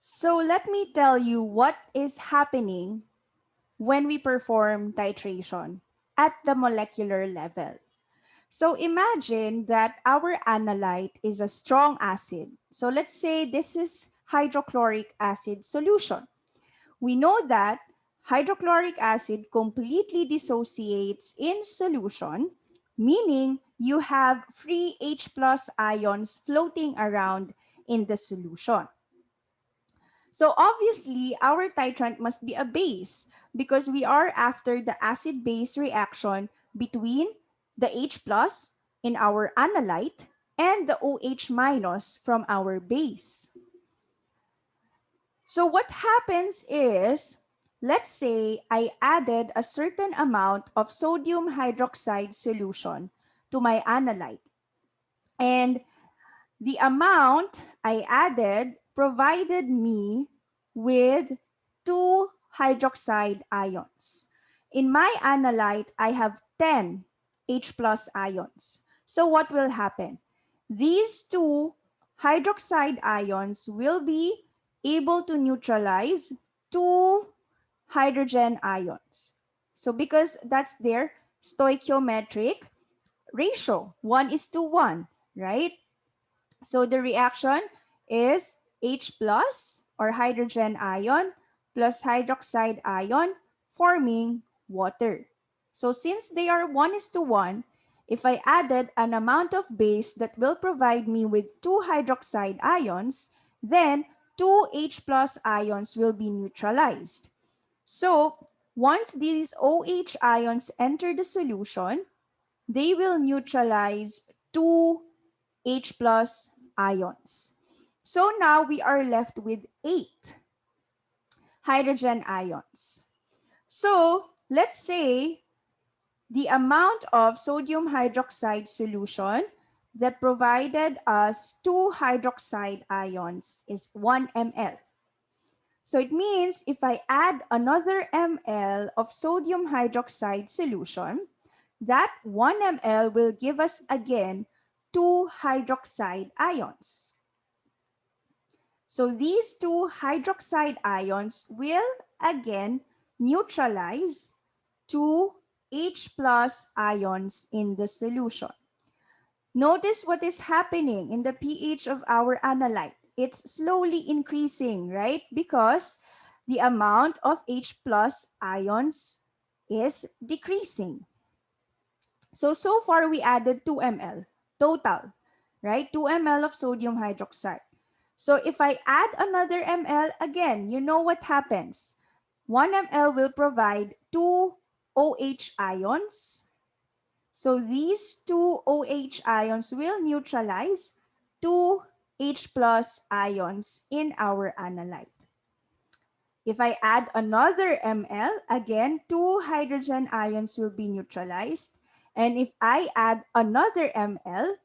So let me tell you what is happening when we perform titration at the molecular level. So imagine that our analyte is a strong acid. So let's say this is hydrochloric acid solution. We know that hydrochloric acid completely dissociates in solution, meaning you have free H plus ions floating around in the solution. So obviously, our titrant must be a base because we are after the acid-base reaction between the H plus in our analyte and the OH minus from our base. So what happens is, let's say I added a certain amount of sodium hydroxide solution to my analyte. And the amount I added provided me with 2 hydroxide ions. In my analyte, I have 10 H plus ions. So what will happen? These 2 hydroxide ions will be able to neutralize 2 hydrogen ions. So because that's their stoichiometric ratio, 1:1, right? So the reaction is H plus or hydrogen ion plus hydroxide ion forming water. So since they are 1:1, if I added an amount of base that will provide me with 2 hydroxide ions, then 2 H plus ions will be neutralized. So once these OH ions enter the solution, they will neutralize 2 H plus ions. So now we are left with 8 hydrogen ions. So let's say the amount of sodium hydroxide solution that provided us 2 hydroxide ions is 1 ml. So it means if I add another ml of sodium hydroxide solution, that 1 ml will give us again 2 hydroxide ions. So these 2 hydroxide ions will again neutralize 2 H plus ions in the solution. Notice what is happening in the pH of our analyte. It's slowly increasing, right? Because the amount of H plus ions is decreasing. So far we added 2 ml total, right? 2 ml of sodium hydroxide. So if I add another ml, again, you know what happens. 1 ml will provide 2 OH ions. So these 2 OH ions will neutralize 2 H plus ions in our analyte. If I add another ml, again, 2 hydrogen ions will be neutralized. And if I add another ml,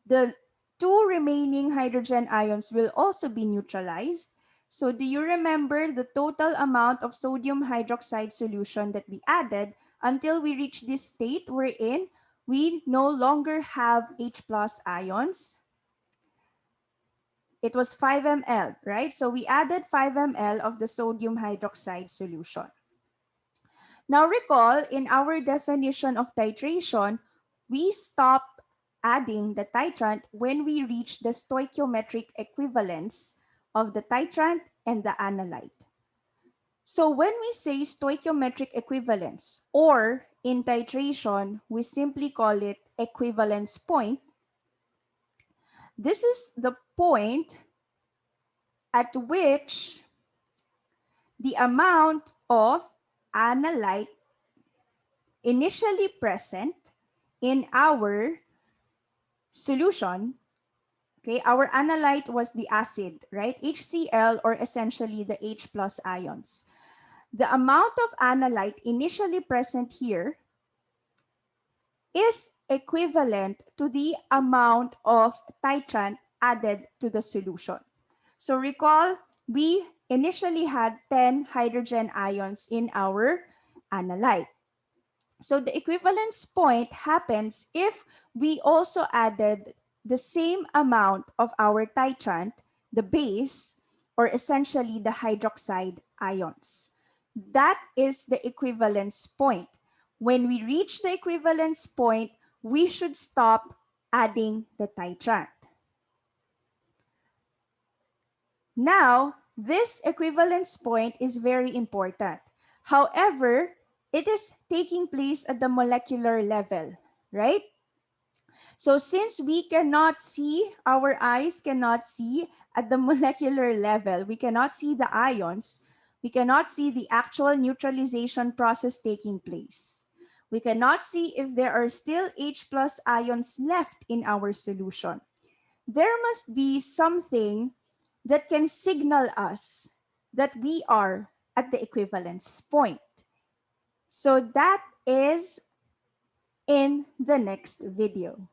the 2 remaining hydrogen ions will also be neutralized. So do you remember the total amount of sodium hydroxide solution that we added until we reach this state wherein we no longer have H plus ions? It was 5 ml, right? So we added 5 ml of the sodium hydroxide solution. Now recall, in our definition of titration, we stop adding the titrant when we reach the stoichiometric equivalence of the titrant and the analyte. So when we say stoichiometric equivalence, or in titration, we simply call it equivalence point, this is the point at which the amount of analyte initially present in our solution, okay, our analyte was the acid, right? HCl, or essentially the H plus ions. The amount of analyte initially present here is equivalent to the amount of titrant added to the solution. So recall, we initially had 10 hydrogen ions in our analyte. So the equivalence point happens if we also added the same amount of our titrant, the base, or essentially the hydroxide ions. That is the equivalence point. When we reach the equivalence point, we should stop adding the titrant. Now, this equivalence point is very important. However, it is taking place at the molecular level, right? So since we cannot see, our eyes cannot see at the molecular level, we cannot see the ions, we cannot see the actual neutralization process taking place. We cannot see if there are still H plus ions left in our solution. There must be something that can signal us that we are at the equivalence point. So that is in the next video.